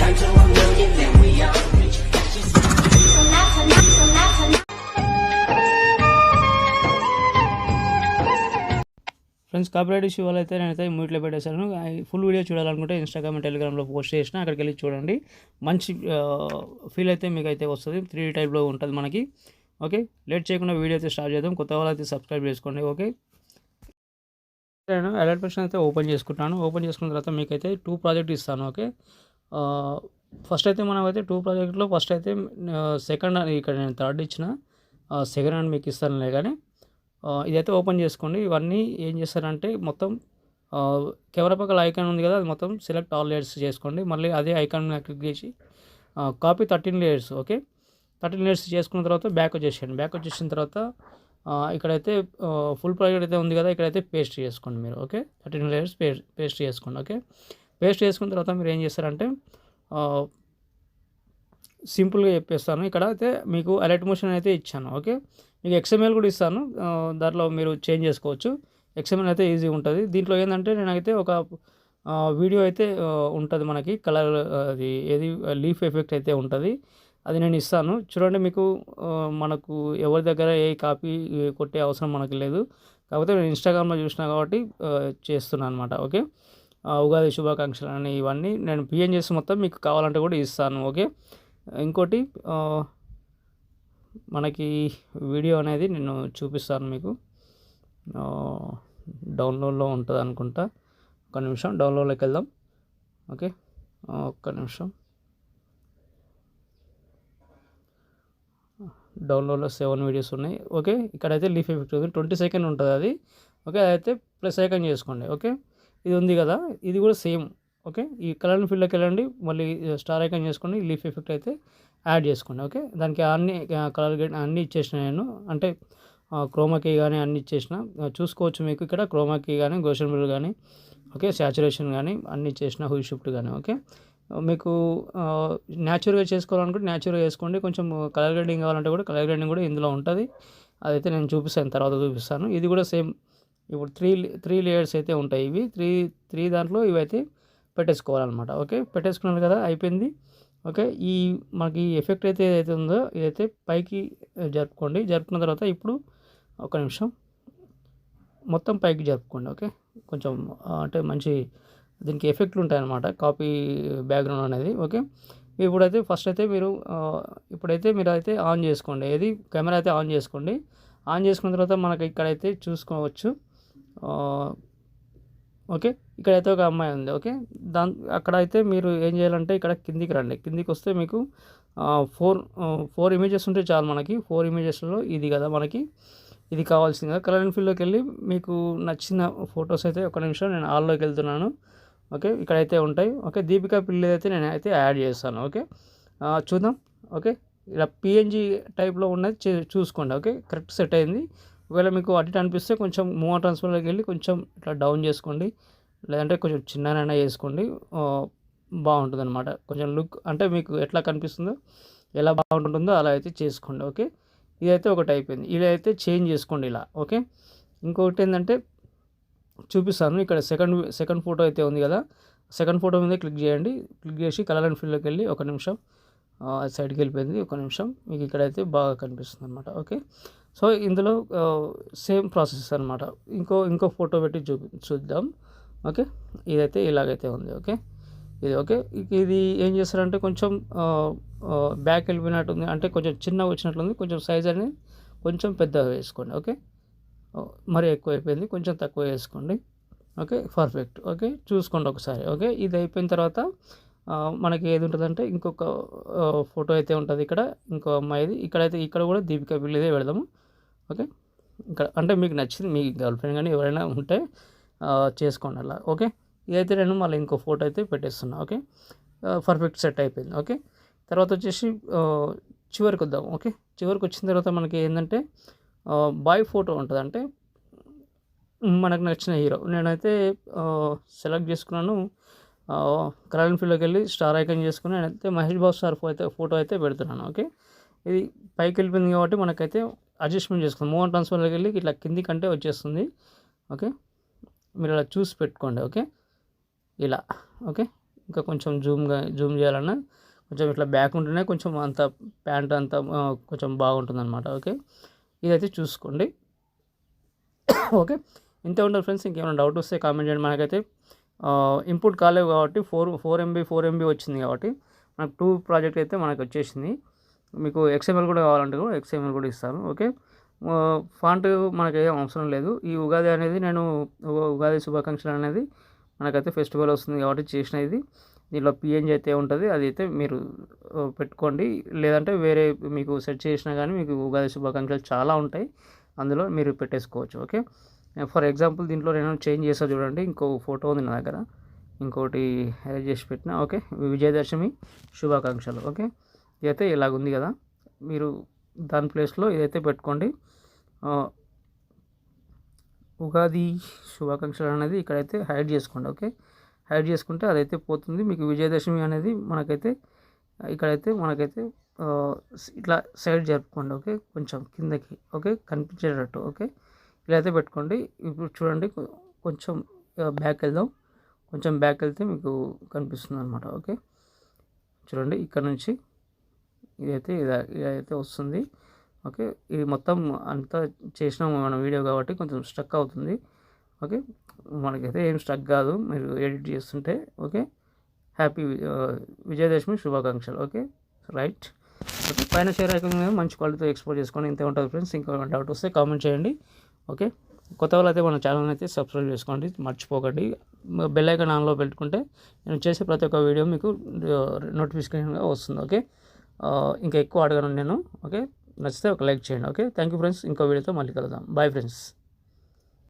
time to a million, then we all reach. Friends, copyright issue వల్ల అయితే నేనైతే మ్యూట్లో పెట్టేశాను. ఫుల్ వీడియో చూడాలనుకుంటే ఇన్స్టాగ్రామ్ టెలిగ్రామ్లో పోస్ట్ చేసిన, అక్కడికి వెళ్ళి చూడండి. మంచి ఫీల్ అయితే మీకు అయితే వస్తుంది. 3D టైప్లో ఉంటుంది మనకి. ఓకే, లేట్ చేయకుండా వీడియో అయితే స్టార్ట్ చేద్దాం. కొత్త వాళ్ళు అయితే సబ్స్క్రైబ్ చేసుకోండి. ఓకే, నేను అలర్ట్ పర్సన్ అయితే ఓపెన్ చేసుకుంటాను. ఓపెన్ చేసుకున్న తర్వాత మీకైతే 2 ప్రాజెక్ట్ ఇస్తాను. ఓకే, ఫస్ట్ అయితే మనం అయితే 2 ప్రాజెక్ట్లో ఫస్ట్ అయితే సెకండ్ ఇక్కడ నేను థర్డ్ ఇచ్చిన, సెకండ్ హ్యాండ్ మీకు ఇస్తానులే. కానీ ఇదైతే ఓపెన్ చేసుకోండి. ఇవన్నీ ఏం చేస్తారంటే మొత్తం కెమెరా పక్కల ఐకాన్ ఉంది కదా, అది మొత్తం సెలెక్ట్ ఆల్ లేయర్స్ చేసుకోండి. మళ్ళీ అదే ఐకాన్ క్లిక్ చేసి కాపీ 13 లేయర్స్. ఓకే, 13 లేయర్స్ చేసుకున్న తర్వాత బ్యాక్ వచ్చేసేయండి. బ్యాక్ వచ్చేసిన తర్వాత ఇక్కడైతే ఫుల్ ప్రాజెక్ట్ అయితే ఉంది కదా, ఇక్కడైతే పేస్ట్ చేసుకోండి మీరు. ఓకే, 13 లేయర్స్ పేస్ట్ చేసుకోండి. ఓకే, పేస్ట్ చేసుకున్న తర్వాత మీరు ఏం చేస్తారంటే సింపుల్గా చెప్పేస్తాను. ఇక్కడ అయితే మీకు అలర్ట్ మోషన్ అయితే ఇచ్చాను. ఓకే, మీకు XML కూడా ఇస్తాను, దాంట్లో మీరు చేంజ్ చేసుకోవచ్చు. XML అయితే ఈజీ ఉంటుంది. దీంట్లో ఏంటంటే నేనైతే ఒక వీడియో అయితే ఉంటుంది మనకి కలర్, అది ఏది లీఫ్ ఎఫెక్ట్ అయితే ఉంటుంది, అది నేను ఇస్తాను చూడండి. మీకు మనకు ఎవరి దగ్గర ఏ కాపీ కొట్టే అవసరం మనకు లేదు. కాకపోతే నేను ఇన్స్టాగ్రామ్లో చూసినా కాబట్టి చేస్తున్నాను అనమాట. ఓకే, ఉగాది శుభాకాంక్షలు అని ఇవన్నీ నేను PNGs మొత్తం మీకు కావాలంటే కూడా ఇస్తాను. ఓకే, ఇంకోటి మనకి వీడియో అనేది నేను చూపిస్తాను మీకు. డౌన్లోడ్లో ఉంటుంది అనుకుంటా. ఒక్క నిమిషం, డౌన్లోడ్లోకి వెళ్దాం. ఓకే, ఒక్క నిమిషం. డౌన్లోడ్లో 7 వీడియోస్ ఉన్నాయి. ఓకే, ఇక్కడైతే లీఫ్ ఎఫెక్ట్ ఉంది, 20 సెకండ్ ఉంటుంది అది. ఓకే, అదైతే ప్లస్ ఐకాన్ చేసుకోండి. ఓకే, ఇది ఉంది కదా, ఇది కూడా సేమ్. ఓకే, ఈ కలర్ ఫీల్డ్లోకి వెళ్ళండి, మళ్ళీ స్టార్ ఐకాన్ చేసుకోండి, లీఫ్ ఎఫెక్ట్ అయితే యాడ్ చేసుకోండి. ఓకే, దానికి అన్ని కలర్ అన్నీ ఇచ్చేసిన నేను, అంటే క్రోమాకీ కానీ అన్నీ ఇచ్చేసిన చూసుకోవచ్చు. మీకు ఇక్కడ క్రోమాకీ కానీ, గోషన్ బిల్ కానీ, ఓకే, శాచురేషన్ కానీ అన్నీ ఇచ్చేసిన, హుల్ షిఫ్ట్ కానీ. ఓకే, మీకు న్యాచురల్గా చేసుకోవాలనుకుంటే న్యాచురల్గా చేసుకోండి. కొంచెం కలర్ గ్రేడింగ్ కావాలంటే కూడా కలర్ గ్రేడింగ్ కూడా ఇందులో ఉంటుంది. అదైతే నేను చూపిస్తాను, తర్వాత చూపిస్తాను. ఇది కూడా సేమ్. ఇప్పుడు త్రీ లేయర్స్ అయితే ఉంటాయి. ఇవి త్రీ దాంట్లో ఇవైతే పెట్టేసుకోవాలన్నమాట. ఓకే, పెట్టేసుకున్నాను కదా, అయిపోయింది. ఓకే, ఈ మనకి ఎఫెక్ట్ అయితే ఏదైతే ఉందో ఇదైతే పైకి జరుపుకోండి. జరుపుకున్న తర్వాత ఇప్పుడు ఒక నిమిషం మొత్తం పైకి జరుపుకోండి. ఓకే, కొంచెం అంటే మంచి దీనికి ఎఫెక్ట్లు ఉంటాయన్నమాట, కాపీ బ్యాక్గ్రౌండ్ అనేది. ఓకే, ఇప్పుడైతే ఫస్ట్ అయితే ఇప్పుడైతే మీరు అయితే ఆన్ చేసుకోండి. ఏది కెమెరా అయితే ఆన్ చేసుకోండి. ఆన్ చేసుకున్న తర్వాత మనకి ఇక్కడైతే చూసుకోవచ్చు. ఓకే, ఇక్కడైతే ఒక అమ్మాయి ఉంది. ఓకే, అక్కడైతే మీరు ఏం చేయాలంటే ఇక్కడ కిందికి రండి. కిందికి వస్తే మీకు 4 ఇమేజెస్ ఉంటే చాలు మనకి. 4 ఇమేజెస్లో ఇది కదా మనకి ఇది కావాల్సింది కదా. కలర్ అండ్ ఫీల్డ్లోకి వెళ్ళి మీకు నచ్చిన ఫొటోస్ అయితే ఒక నిమిషం నేను ఆల్లోకి వెళ్తున్నాను. ఓకే, ఇక్కడైతే ఉంటాయి. ఓకే, దీపికా పిల్లి అయితే నేను అయితే యాడ్ చేస్తాను. ఓకే, చూద్దాం. ఓకే, ఇలా PNG టైప్లో ఉన్నది చూసుకోండి. ఓకే, కరెక్ట్ సెట్ అయింది. ఒకవేళ మీకు అటు అనిపిస్తే కొంచెం మూవ్ ట్రాన్స్ఫర్లోకి వెళ్ళి కొంచెం ఇట్లా డౌన్ చేసుకోండి, లేదంటే కొంచెం చిన్ననైనా చేసుకోండి, బాగుంటుంది అనమాట. కొంచెం లుక్ అంటే మీకు ఎట్లా కనిపిస్తుందో, ఎలా బాగుంటుందో అలా అయితే చేసుకోండి. ఓకే, ఇదైతే ఒకటి అయిపోయింది. ఇలా అయితే చేంజ్ చేసుకోండి ఇలా. ఓకే, ఇంకొకటి ఏంటంటే చూపిస్తాను. ఇక్కడ సెకండ్ ఫోటో అయితే ఉంది కదా, సెకండ్ ఫోటో మీద క్లిక్ చేయండి. క్లిక్ చేసి కలర్ అండ్ ఫీల్డ్లోకి వెళ్ళి ఒక నిమిషం సైడ్కి వెళ్ళిపోయింది. ఒక నిమిషం, మీకు ఇక్కడైతే బాగా కనిపిస్తుంది అనమాట. ఓకే, సో ఇందులో సేమ్ ప్రాసెస్ అనమాట. ఇంకో ఫోటో పెట్టి చూద్దాం. ఓకే, ఇదైతే ఇలాగైతే ఉంది. ఓకే, ఇది ఓకే. ఇది ఏం చేస్తారంటే కొంచెం బ్యాక్ వెళ్ళిపోయినట్టుంది, అంటే కొంచెం చిన్నగా వచ్చినట్లుంది. కొంచెం సైజ్ అనేది కొంచెం పెద్దగా వేసుకోండి. ఓకే, మరీ ఎక్కువ అయిపోయింది, కొంచెం తక్కువ వేసుకోండి. Okay, perfect. ఓకే, చూసుకోండి ఒకసారి. ఓకే, ఇది అయిపోయిన తర్వాత మనకి ఏది ఉంటుందంటే ఇంకొక ఫోటో అయితే ఉంటుంది ఇక్కడ, ఇంకో అమ్మాయిది. ఇక్కడ కూడా దీపికా పిల్లిదే పెడదాము. ఓకే, ఇక్కడ అంటే మీకు నచ్చింది, మీ గర్ల్ ఫ్రెండ్ కానీ ఎవరైనా ఉంటే చేసుకోండి అలా. ఓకే, ఇదైతే నేను మళ్ళీ ఇంకో ఫోటో అయితే పెట్టేస్తున్నా. ఓకే, పర్ఫెక్ట్ సెట్ అయిపోయింది. ఓకే, తర్వాత వచ్చేసి చివరికి వద్దాం. ఓకే, చివరికి వచ్చిన తర్వాత మనకి ఏంటంటే బాయ్ ఫోటో ఉంటుంది, అంటే మనకు నచ్చిన హీరో. నేనైతే సెలెక్ట్ చేసుకున్నాను, కలర్ అండ్ ఫీల్డ్లోకి వెళ్ళి స్టార్ ఐకాన్ చేసుకుని నేనైతే మహేష్ బాబు సార్ ఫోటో అయితే పెడుతున్నాను. ఓకే, ఇది పైకి వెళ్ళిపోయింది కాబట్టి మనకైతే అడ్జస్ట్మెంట్ చేసుకుందాం. మూవ్ ట్రాన్స్ఫర్లోకి వెళ్ళి ఇట్లా కింది కంటే వచ్చేస్తుంది. ఓకే, మీరు అలా చూసి పెట్టుకోండి. ఓకే, ఇలా. ఓకే, ఇంకా కొంచెం జూమ్ చేయాలన్నా కొంచెం ఇట్లా బ్యాక్ ఉంటేనే కొంచెం అంత ప్యాంట్ అంతా కొంచెం బాగుంటుందన్నమాట. ఓకే, ఇదైతే చూసుకోండి. ఓకే, ఇంతే ఉంటుంది ఫ్రెండ్స్. ఇంకేమైనా డౌట్ వస్తే కామెంట్ చేయండి. మనకైతే ఇన్పుట్ కాలేవు కాబట్టి 4 MB వచ్చింది కాబట్టి మనకు 2 ప్రాజెక్ట్ అయితే మనకు వచ్చేసింది. మీకు XML కూడా కావాలంటే కూడా XML కూడా ఇస్తాను. ఓకే, ఫాంట్ మనకేం అవసరం లేదు. ఈ ఉగాది అనేది నేను ఉగాది శుభాకాంక్షలు అనేది మనకైతే ఫెస్టివల్ వస్తుంది కాబట్టి చేసిన ఇది. దీనిలో PNG అయితే ఉంటుంది, అది అయితే మీరు పెట్టుకోండి. లేదంటే వేరే మీకు సెట్ చేసినా కానీ మీకు ఉగాది శుభాకాంక్షలు చాలా ఉంటాయి, అందులో మీరు పెట్టేసుకోవచ్చు. ఓకే, ఫర్ ఎగ్జాంపుల్ దీంట్లో నేను చేంజ్ చేస్తా చూడండి. ఇంకో ఫోటో ఉంది నా దగ్గర, ఇంకోటి అరేంజ్ చేసి పెట్టిన. ఓకే, విజయదశమి శుభాకాంక్షలు. ఓకే, ఇదైతే ఇలాగుంది కదా, మీరు దాని ప్లేస్లో ఇదైతే పెట్టుకోండి. ఉగాది శుభాకాంక్షలు అనేది ఇక్కడైతే హైడ్ చేసుకోండి. ఓకే, హైడ్ చేసుకుంటే అదైతే పోతుంది. మీకు విజయదశమి అనేది మనకైతే ఇక్కడైతే మనకైతే ఇట్లా సైడ్ జరుపుకోండి. ఓకే, కొంచెం కిందకి ఓకే కనిపించేటట్టు. ఓకే, ఇలా అయితే పెట్టుకోండి. ఇప్పుడు చూడండి కొంచెం బ్యాక్ వెళ్దాం. కొంచెం బ్యాక్ వెళ్తే మీకు కనిపిస్తుంది అనమాట. ఓకే, చూడండి ఇక్కడ నుంచి ఇదైతే వస్తుంది. ఓకే, ఇది మొత్తం అంతా చేసినాము మన వీడియో కాబట్టి కొంచెం స్ట్రక్ అవుతుంది. ఓకే, మనకైతే ఏం స్ట్రక్ కాదు మీరు ఎడిట్ చేస్తుంటే. ఓకే, హ్యాపీ విజయదశమి శుభాకాంక్షలు. Okay, right. ఓకే, పైన షేర్ ఐకాన్ మీద మంచి క్వాలిటీతో ఎక్స్పోర్ట్ చేసుకోండి. ఇంతే ఉంటుంది ఫ్రెండ్స్. ఇంకా డౌట్ వస్తే కామెంట్ చేయండి. ఓకే, కొత్త వాళ్ళు అయితే మన ఛానల్ అయితే సబ్స్క్రైబ్ చేసుకోండి, మర్చిపోకండి. బెల్ ఐకాన్ ఆన్లో పెట్టుకుంటే నేను చేసే ప్రతి ఒక్క వీడియో మీకు నోటిఫికేషన్గా వస్తుంది. ఓకే, ఇంకా ఎక్కువ అడగను నేను. ఓకే, నచ్చితే ఒక లైక్ చేయండి. Okay, thank you friends. ఇంకో వీడియోతో మళ్ళీ కలుద్దాం. Bye friends.